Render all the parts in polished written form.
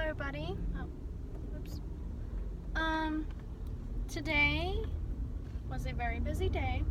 everybody. Oops. Today was a very busy day.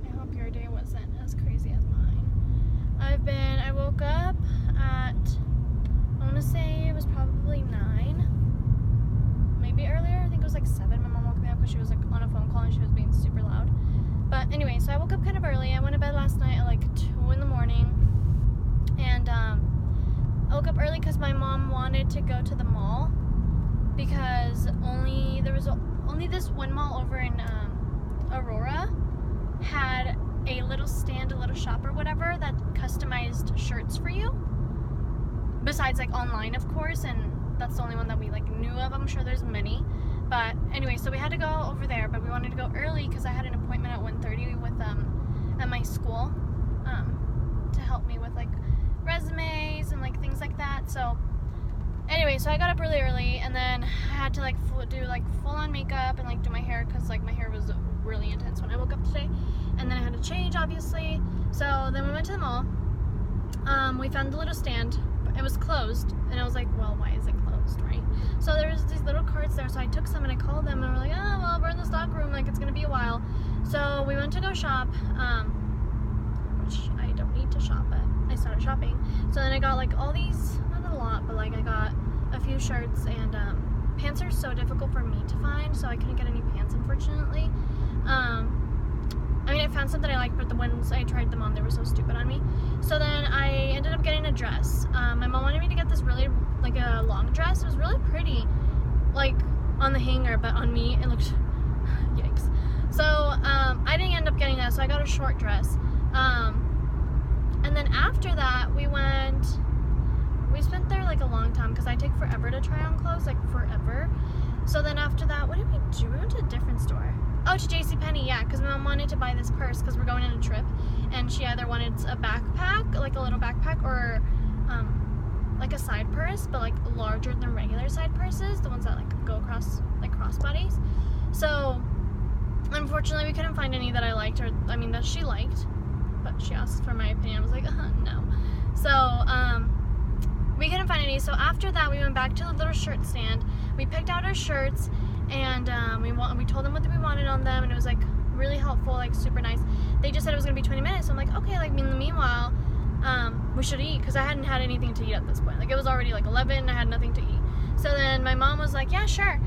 I hope your day wasn't as crazy as mine. I woke up at, I want to say it was probably 9, maybe earlier. I think it was like 7. My mom woke me up because she was like on a phone call and she was being super loud. But anyway, so I woke up kind of early. I went to bed last night at like 2 in the morning. And I woke up early because my mom wanted to go to the mall because there was only this one mall over in Aurora had a little stand, a little shop or whatever that customized shirts for you. Besides like online, of course, and that's the only one that we like knew of. I'm sure there's many. But anyway, so we had to go over there, but we wanted to go early because I had an appointment at 1:30 with at my school to help me with like resumes and like things like that. So anyway, so I got up really early and then I had to like do like full on makeup and like do my hair because like my hair was really intense when I woke up today, and then I had to change obviously. So then we went to the mall. We found the little stand, but it was closed, and I was like, well, why is it closed, right? So there was these little carts there, so I took some and I called them and we're like, oh well, we're in the stock room, like it's gonna be a while. So we went to go shop, which I don't need to shop, but I started shopping. So then I got like all these, not a lot, but like I got a few shirts, and pants are so difficult for me to find, so I couldn't get any pants, unfortunately. I mean, I found some that I liked, but the ones I tried them on, they were so stupid on me. So then I ended up getting a dress. My mom wanted me to get this really, like a long dress. It was really pretty, like on the hanger, but on me, it looked, yikes. So I didn't end up getting that, so I got a short dress. And then after that, we spent there like a long time because I take forever to try on clothes, like forever. So then after that, what did we do? We went to a different store. Oh, to JCPenney, yeah, because my mom wanted to buy this purse because we're going on a trip, and she either wanted a backpack, like a little backpack, or like a side purse, but like larger than regular side purses, the ones that like go across, like crossbodies. So unfortunately, we couldn't find any that I liked, or I mean that she liked, but she asked for my opinion. I was like, no. So we couldn't find any. So after that, we went back to the little shirt stand. We picked out our shirts, and we told them what we wanted on them, and it was like really helpful, like super nice. They just said it was gonna be 20 minutes. So I'm like, okay, like in the meanwhile, we should eat, because I hadn't had anything to eat at this point. Like it was already like 11, I had nothing to eat. So then my mom was like, yeah, sure.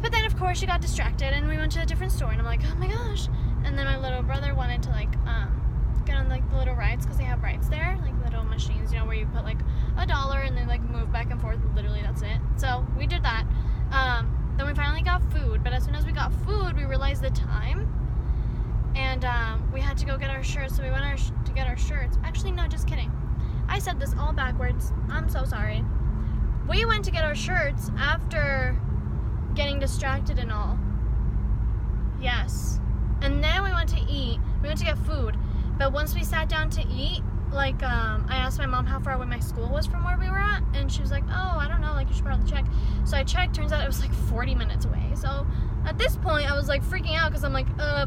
But then of course she got distracted and we went to a different store, and I'm like, oh my gosh. And then my little brother wanted to like get on like the little rides, because they have rides there, like little machines, you know, where you put like $1 and then like move back and forth. Literally that's it. So we did that. Then we finally got food, but as soon as we got food, we realized the time, and we had to go get our shirts. So we went to get our shirts. Actually, no, just kidding. I said this all backwards. I'm so sorry. We went to get our shirts after getting distracted and all. Yes. And then we went to eat. We went to get food. But once we sat down to eat, like, I asked my mom how far away my school was from where we were at, and she was like, oh, I don't know, like, you should probably check. So I checked, turns out it was like 40 minutes away. So at this point, I was like freaking out, because I'm like, I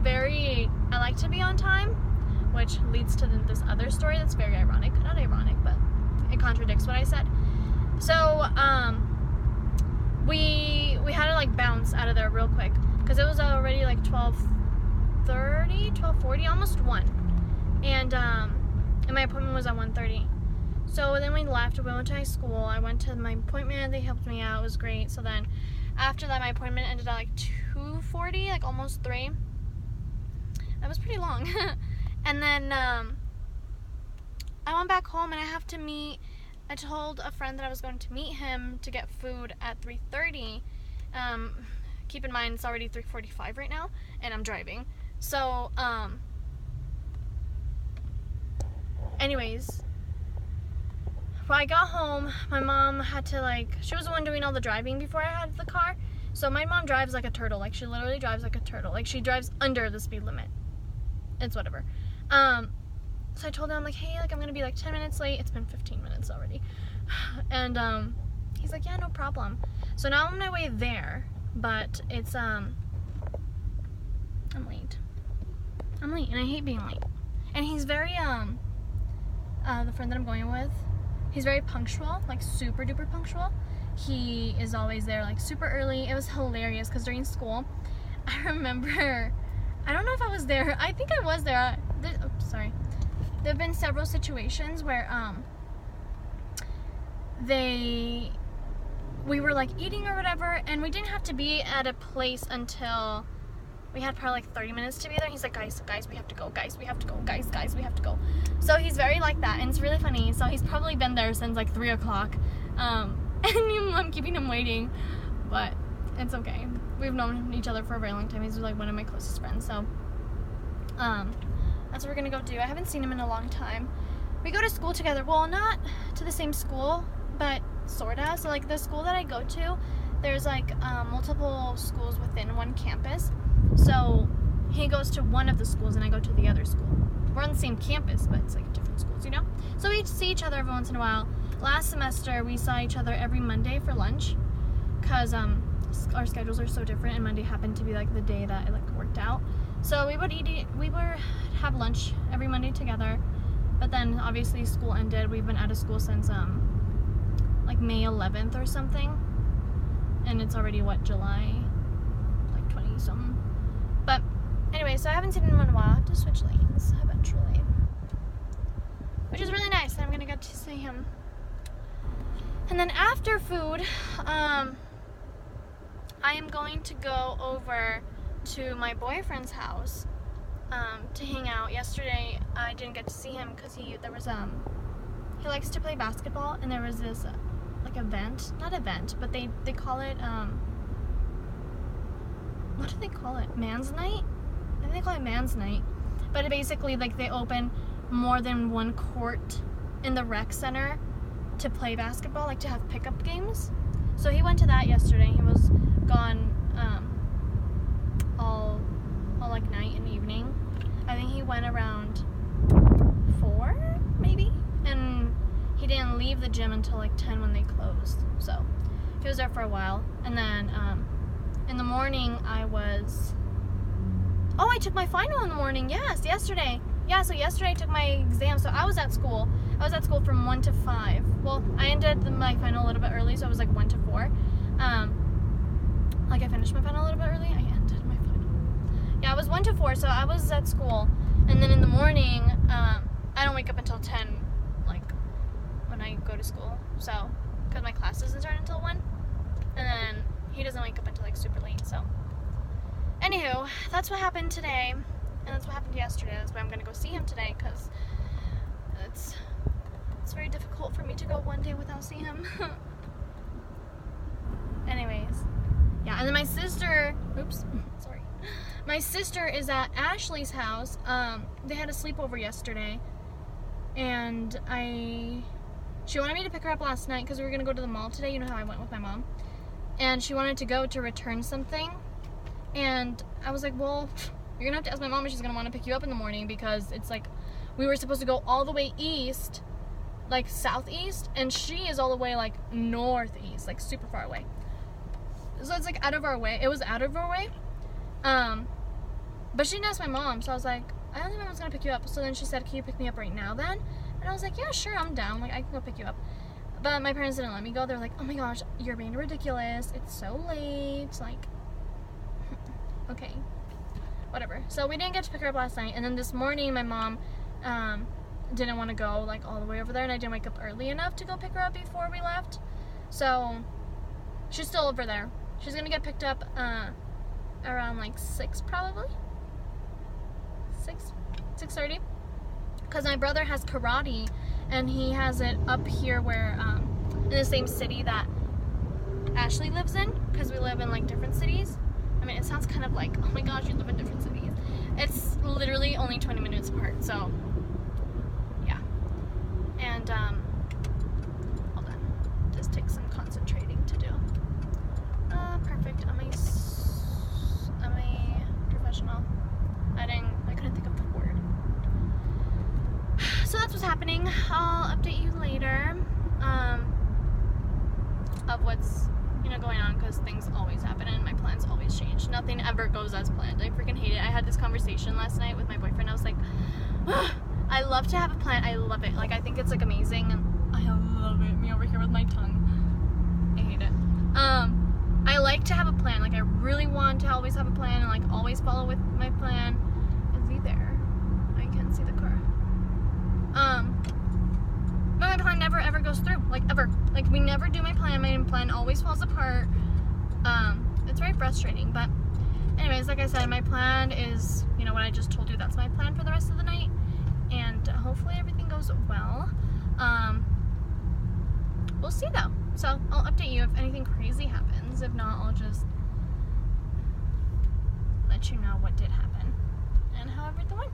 like to be on time, which leads to this other story that's very ironic. Not ironic, but it contradicts what I said. So, we had to like bounce out of there real quick, because it was already like 12:30, 12:40, almost 1. And my appointment was at 1:30. So then we left, we went to high school, I went to my appointment, they helped me out, it was great. So then after that, my appointment ended at like 2:40, like almost 3. That was pretty long. And then I went back home, and I told a friend that I was going to meet him to get food at 3:30. Keep in mind, it's already 3:45 right now, and I'm driving. So, anyways, when I got home, my mom had to she was the one doing all the driving before I had the car. So my mom drives like a turtle. Like, she literally drives like a turtle. Like, she drives under the speed limit. It's whatever. So I told him, I'm like, hey, like, I'm gonna be like 10 minutes late. It's been 15 minutes already. And he's like, yeah, no problem. So now I'm on my way there, but it's I'm late. I'm late, and I hate being late. And he's very the friend that I'm going with, He's very punctual, like super duper punctual. He is always there like super early. It was hilarious because during school, I remember, I don't know if I was there. I think I was there. Sorry. There have been several situations where we were like eating or whatever, and we didn't have to be at a place until we had probably like 30 minutes to be there. He's like, guys, we have to go, guys, we have to go, guys, we have to go. So he's very like that, and it's really funny. So he's probably been there since like 3 o'clock, and I'm keeping him waiting, but it's okay. We've known each other for a very long time. He's like one of my closest friends, so that's what we're gonna go do. I haven't seen him in a long time. We go to school together. Well, not to the same school, but sorta. So like the school that I go to, there's like multiple schools within one campus. So he goes to one of the schools and I go to the other school. We're on the same campus, but it's like different schools, you know? So we see each other every once in a while. Last semester, we saw each other every Monday for lunch because our schedules are so different, and Monday happened to be like the day that it like worked out. So we would have lunch every Monday together. But then obviously school ended. We've been out of school since like May 11th or something. And it's already what, July like 20 something. But anyway, so I haven't seen him in a while. I have to switch lanes eventually, which is really nice. I'm gonna get to see him. And then after food, I am going to go over to my boyfriend's house to hang out. Yesterday I didn't get to see him because he likes to play basketball, and there was this like not event, but they call it what do they call it? Man's night? I think they call it Man's night. But it basically, like, they open more than one court in the rec center to play basketball, like to have pickup games. So he went to that yesterday. He was gone all like night and evening. I think he went around 4 maybe, and he didn't leave the gym until like 10 when they closed. So he was there for a while. And then in the morning I took my final in the morning. Yes, yesterday. Yeah, so yesterday I took my exam. So I was at school. From 1 to 5. Well, I ended my final a little bit early, so I was like 1 to 4. Like I finished my final a little bit early. I ended my final. Yeah, I was 1 to 4, so I was at school. And then in the morning, I don't wake up until 10, like when I go to school. So, because my class doesn't start until 1. And then he doesn't wake up until like super late, so. Anywho, that's what happened today, and that's what happened yesterday. That's why I'm gonna go see him today, because it's very difficult for me to go one day without seeing him. Anyways, yeah, and then my sister, my sister is at Ashley's house. They had a sleepover yesterday, and she wanted me to pick her up last night because we were gonna go to the mall today. You know how I went with my mom, and she wanted to go to return something. And I was like, well, you're gonna have to ask my mom if she's gonna want to pick you up in the morning, because it's like we were supposed to go all the way east, like southeast, and she is all the way like northeast, like super far away. So it's like out of our way. It was out of our way. But she didn't ask my mom, so I was like, I don't think my mom's gonna pick you up. So then she said, can you pick me up right now then? And I was like, yeah, sure, I'm down. Like, I can go pick you up. But my parents didn't let me go. They're like, oh my gosh, you're being ridiculous. It's so late. Like, okay, whatever. So we didn't get to pick her up last night, and then this morning my mom didn't want to go like all the way over there, and I didn't wake up early enough to go pick her up before we left. So she's still over there. She's gonna get picked up around like 6 probably. 6:30, because my brother has karate, and he has it up here where in the same city that Ashley lives in, because we live in like different cities. I mean, it sounds kind of like, oh my gosh, you live in different cities. It's literally only 20 minutes apart, so yeah. And hold on, just take some concentrating to do. Perfect. I'm a professional. I couldn't think of the word. So that's what's happening. I'll update you later of what's going on, because things always happen and my plans always change. Nothing ever goes as planned. I freaking hate it. I had this conversation last night with my boyfriend. I was like, I love to have a plan. I love it. Like, I think it's like amazing. I love it. Me over here with my tongue. I hate it. I like to have a plan. Like, I really want to always have a plan and, like, always follow with my plan. Is he there? I can't see the car. But my plan never, ever goes through. Like, ever. Like, we never do my plan. My plan always falls apart. It's very frustrating. But, anyways, like I said, my plan is, you know, what I just told you. That's my plan for the rest of the night. And hopefully everything goes well. We'll see, though. So, I'll update you if anything crazy happens. If not, I'll just let you know what did happen and how everything went.